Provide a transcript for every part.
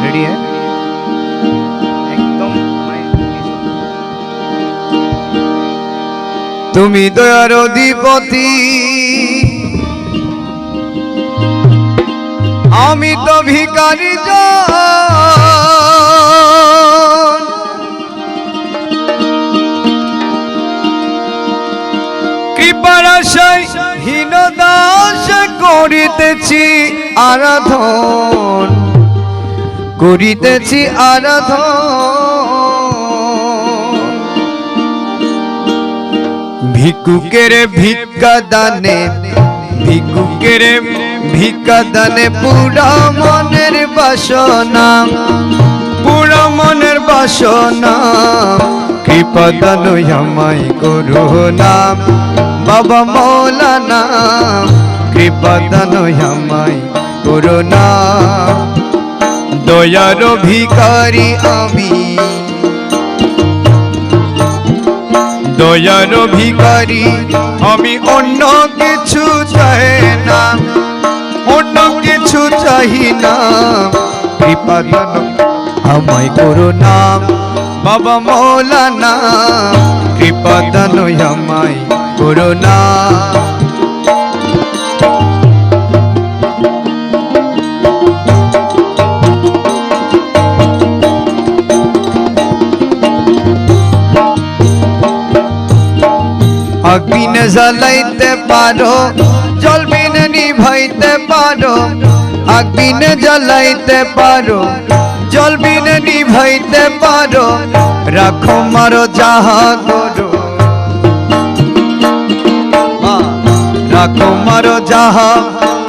Ready है एकदम তুমি দয়ার অধিপতি আমি তো ভিখারি কৃপার আশায় হীন দাস করিতেছি আরাধন করিতেছি আরাধন ভিক্ষুকের ভিক্ষা দানে ভিক্ষুকের ভিক্ষা দানে পুরা মনের বাসনা পুরা মনের বাসনা কৃপা দান আমায় করুণা বাবা মৌলানা কৃপা দান আমায় করুণা দয়ার ভিখারি আমি দয়ার ভিখারি আমি অন্য কিছু চাই না অন্য কিছু চাই না কৃপা দান আমায় করুণা বাবা মৌলানা কৃপা দান আমায় করুণা আগুন জ্বালাইতে পারো জল বিনে নিভাইতে পারো আগুন জ্বালাইতে পারো জল বিনে নিভাইতে পারো রাখো মারো যাহা করো রাখো মারো যাহা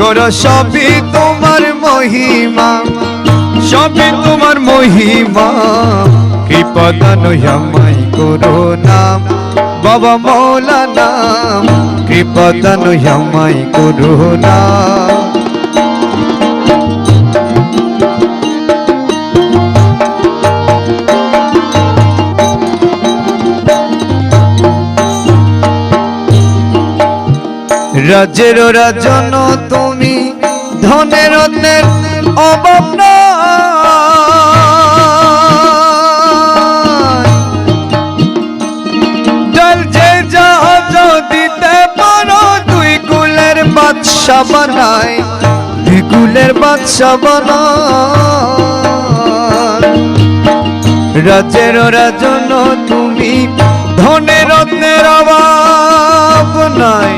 করো সবই তোমার মহিমা সবই তোমার মহিমা কৃপা দান আমায় করুণা বাবা মৌলানা কৃপা দান আমায় করুণা রাজের রাজন তুমি ধনের রত্নের অভাব না বাদশা বানায় বিকুলের বাদশা বানায় রাজের রাজন তুমি ধনের রত্নের অভাব নাই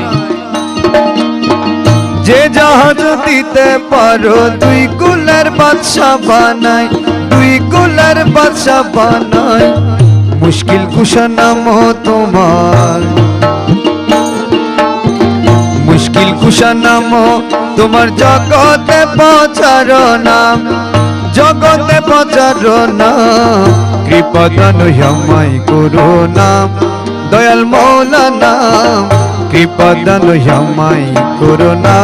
যে জাহাজ দিতে পারো দুই কুলের বাদশা বানায় দুই কুলের বাদশা বানায় মুশকিল কুশা নাম তোমার মুশকিল কুশা নাম তোমার জগতে পৌঁছার নাম জগতে পৌঁছার নাম কৃপা দান আমায় করুণা দয়াল মৌলানা কৃপা দান আমায় করুণা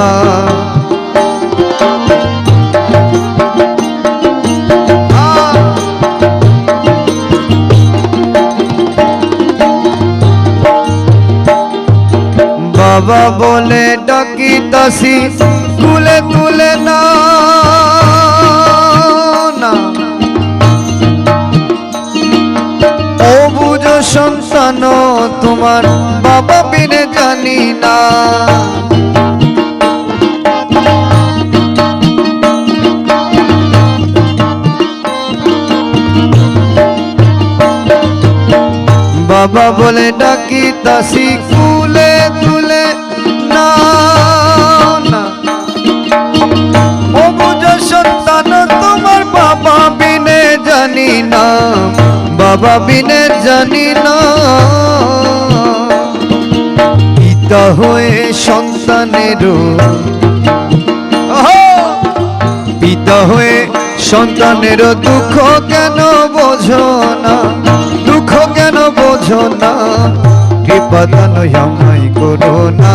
বাবা বলে ডাকিতাছি তুলে তুলে না ও বুঝো সন্তান তোমার বাবা বিনে জানি না বাবা বলে ডাকিতাছি তুলে তুলে না ও বুঝো সন্তান তোমার বাবা বিনে জানি না বাবা বিনে জানি না পিতা হয়ে সন্তানেরও পিতা হয়ে সন্তানেরও দুঃখ কেন বোঝো না দুঃখ কেন বোঝো না কৃপা দান আমায় করুণা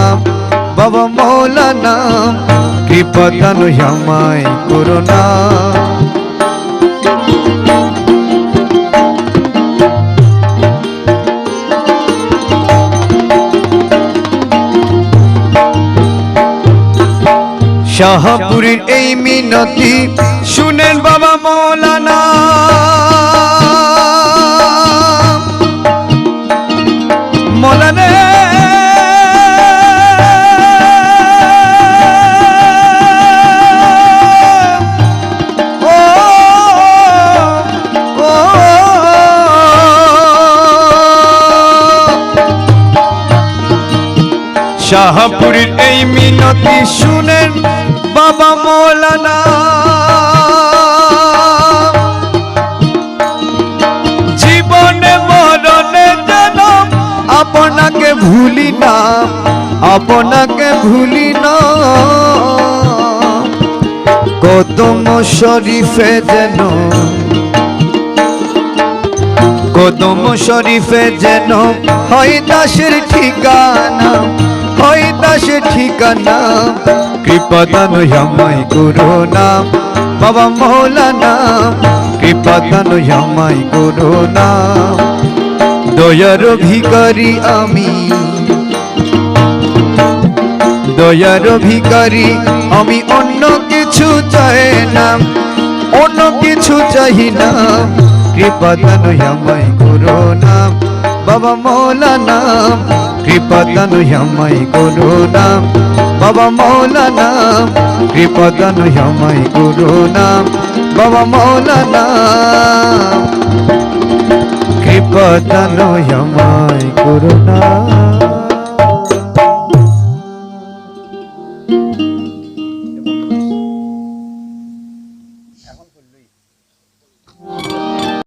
বাবা মৌলানা কৃপাদান আমায় করো না। শাহপুরীর এই মিনতি শুনেন বাবা মৌলানা, মৌলানা শাহপুরীর এই মিনতি শুনেন বাবা মৌলানা, জীবনে মরণে যেন আপনাকে ভুলি না, আপনাকে ভুলি না। কদম শরীফে যেন, কদম শরীফে যেন হয় দাসের ঠিকানা, হয় দাসের ঠিকানা। কৃপাদান আমায় করো না বাবা মৌলানা, কৃপাদান আমায় করো না। দয়ার ভিখারি আমি, দয়ার ভিখারি আমি, অন্য কিছু চাই না, অন্য কিছু চাই না। কৃপাদান আমায় করো না বাবা মৌলানা, কৃপাদান আমায় করো না বাবা মৌলানা, কৃপাদান আমায় করো না বাবা মৌলানা, কৃপাদান আমায় করো না।